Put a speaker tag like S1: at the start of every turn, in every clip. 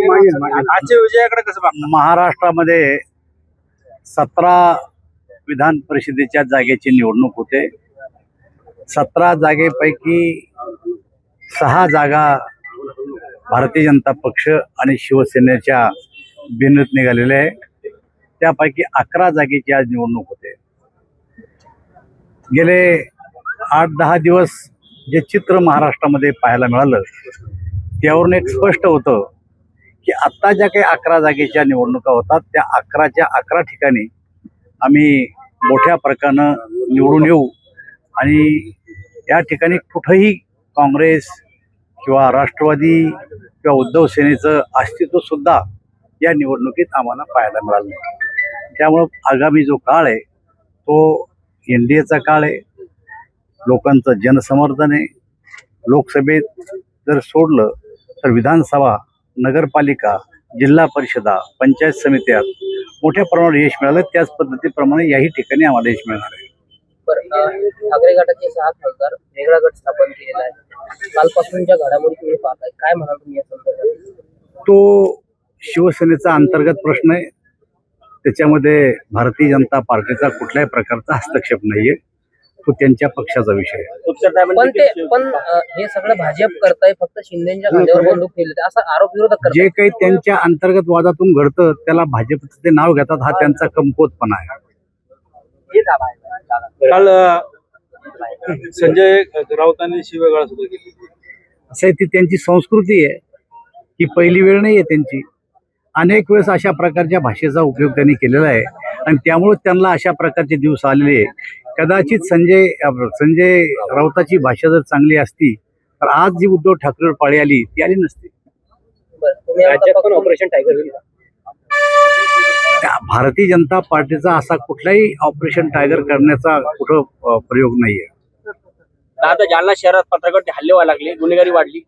S1: आजच्या विजयाकडे कसं बघता?
S2: महाराष्ट्रामध्ये 17 विधान परिषदेच्या जागेची निवडणूक होते. 17 जागेपैकी 6 जागा भारतीय जनता पक्ष आणि शिवसेनेच्या बिनविरोध निघालेल्या आहे. त्यापैकी 11 जागेची आज निवडणूक होते. गेले 8-10 दिवस जे चित्र महाराष्ट्रामध्ये पाहायला मिळालं त्यावरून एक स्पष्ट होतं की आत्ता ज्या काही 11 जागेच्या निवडणुका होतात त्या 11च्या 11 ठिकाणी आम्ही मोठ्या प्रकारानं निवडून येऊ आणि या ठिकाणी कुठंही काँग्रेस किंवा राष्ट्रवादी किंवा उद्धव सेनेचं अस्तित्वसुद्धा या निवडणुकीत आम्हाला पाहायला मिळालं नाही. त्यामुळं आगामी जो काळ आहे तो NDAचा काळ आहे. लोकांचं जनसमर्थन आहे. लोकसभेत जर सोडलं तर विधानसभा, नगरपालिका, जिल्हा परिषदा, पंचायत समित्यात मोठ्या प्रमाणावर यश मिळालं. त्याच पद्धतीप्रमाणे याही ठिकाणी आम्हाला यश मिळणार आहे.
S3: ठाकरे गटाचे 6 खासदार वेगळा गट स्थापन केलेला आहे. कालपासूनच्या घडामोडी तुम्ही पाहताय, काय म्हणाल तुम्ही या संदर्भात?
S2: तो शिवसेनेचा अंतर्गत प्रश्न आहे. त्याच्यामध्ये भारतीय जनता पार्टीचा कुठल्याही प्रकारचा हस्तक्षेप नाहीये. तो त्यांच्या पक्षाचा विषय आहे.
S3: पण हे सगळं भाजप करताय, फक्त शिंदेच्या खांद्यावर बंदूक ठेवली असा आरोप विरोधक करतात.
S2: जे काही त्यांच्या अंतर्गत वादातून घडतं त्याला भाजपचं ते नाव घेतात. हा त्यांचा कमकुवतपणा आहे.
S1: काल संजय राऊतांनी शिवेगाळ सुद्धा केली.
S2: असं आहे, ती त्यांची संस्कृती आहे. ही पहिली वेळ नाही आहे त्यांची. अनेक वेळेस अशा प्रकारच्या भाषेचा उपयोग त्यांनी केलेला आहे आणि त्यामुळे त्यांना अशा प्रकारचे दिवस आलेले आहे. कदाचित संजय राऊताची भाषा जर चांगली असती तर आज जी उद्धव ठाकरेवर पाळी आली ती आली नसती.
S3: ऑपरेशन टायगर होईल.
S2: भारतीय जनता पार्टीचा असा कुठलाही ऑपरेशन टायगर करण्याचा कुठं प्रयोग नाहीये.
S3: आता जालना शहरात पत्रकार हल्ले व्हायला लागले, गुन्हेगारी वाढली,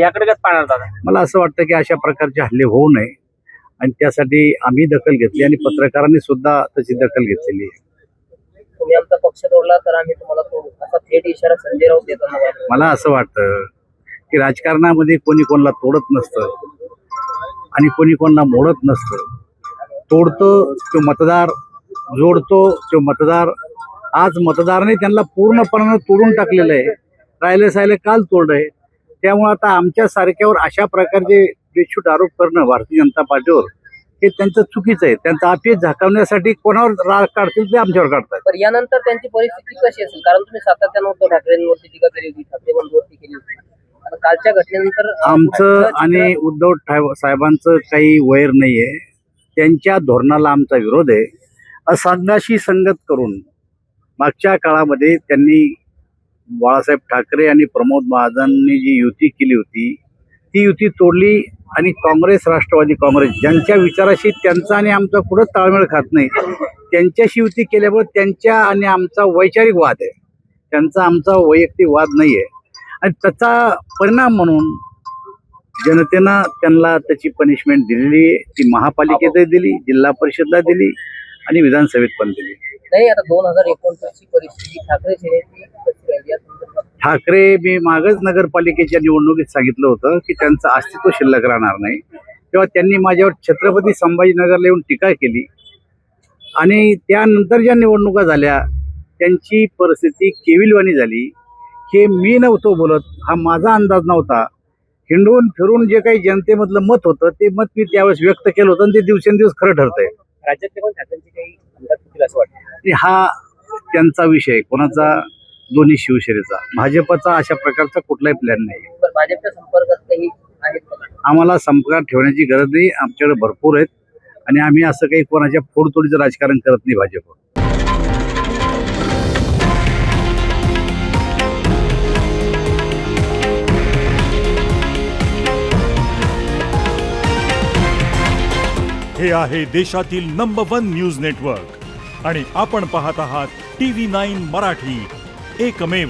S3: याकडे काय पाहणार दादा?
S2: मला असं वाटतं की अशा प्रकारचे हल्ले होऊ नये आणि त्यासाठी आम्ही दखल घेतली आणि पत्रकारांनी सुद्धा त्याची दखल घेतलेली आहे.
S3: तुम्ही आमचा पक्ष तोडला तर आम्ही तुम्हाला तोडू, असा थेट इशारा संजय राऊत देताना
S2: मला असं वाटतं की राजकारणामध्ये कोणी कोणाला तोडत नसतं आणि कोणी कोणाला मोडत नसतं. तोडतो तो मतदार, जोडतो तो मतदार. आज मतदाराने त्यांना पूर्णपणे तोडून टाकलेलं आहे. राहिले सायले काल तोडलंय. त्यामुळे आता आमच्या सारख्यावर अशा प्रकारचे बेछूट आरोप करणं भारतीय जनता पार्टीवर हे त्यांचं चुकीचं आहे. त्यांचा आपेस झाकवण्यासाठी कोणावर राग काढतील ते आमच्यावर काढतात.
S3: तर यानंतर त्यांची परिस्थिती कशी असेल? कारण तुम्ही सातत्यानं उद्धव ठाकरेंवरती टीका केली होती, ठाकरे बंधूवरती केली होती. आता कालच्या घटनेनंतर
S2: आमचं आणि उद्धव साहेबांचं काही वैर नाहीये. त्यांच्या धोरणाला आमचा विरोध आहे. असंघाशी संगत करून मागच्या काळामध्ये त्यांनी बाळासाहेब ठाकरे आणि प्रमोद महाजनांनी जी युती केली होती ती युती तोडली आणि काँग्रेस, राष्ट्रवादी काँग्रेस ज्यांच्या विचाराशी त्यांचा आणि आमचा कुठं ताळमेळ खात नाही त्यांच्याशी युती केल्यामुळे त्यांच्या आणि आमचा वैचारिक वाद आहे. त्यांचा आमचा वैयक्तिक वाद नाही आहे आणि त्याचा परिणाम म्हणून जनतेनं त्यांना त्याची पनिशमेंट दिलेली आहे. ती महापालिकेतही दिली, जिल्हा परिषदला दिली आणि विधानसभेत पण दिली.
S3: नाही, आता 2029 ची परिस्थिती ठाकरे सेनेची कशी राहिली?
S2: ठाकरे, मी मागच नगरपालिकेच्या निवडणुकीत सांगितलं होतं की त्यांचं अस्तित्व शिल्लक राहणार नाही. तेव्हा त्यांनी माझ्यावर छत्रपती संभाजीनगरला येऊन टीका केली आणि त्यानंतर ज्या निवडणुका झाल्या त्यांची परिस्थिती केविलवाणी झाली. हे मी नव्हतो बोलत, हा माझा अंदाज नव्हता. हिंडून फिरून जे काही जनतेमधलं मत होतं ते मत मी त्यावेळेस व्यक्त केलं होतं आणि ते दिवसेंदिवस खरं ठरतंय.
S3: राज्यातले पण ठाकरेंची काही अंदाज होतील असं वाटतं?
S2: हा त्यांचा विषय, कोणाचा? दोन्ही शिवसेनेचा. भाजपचा अशा प्रकारचा कुठलाही प्लॅन नाही.
S3: भाजपच्या संपर्कात काही आहेत?
S2: आम्हाला संपर्कात ठेवण्याची गरज नाही. आमच्याकडे भरपूर आहेत आणि आम्ही असं काही कोणाच्या फोडतोडीचं राजकारण करत नाही भाजप.
S4: हे आहे देशातील नंबर 1 न्यूज नेटवर्क आणि आपण पाहत आहात TV9 मराठी, एकमेव.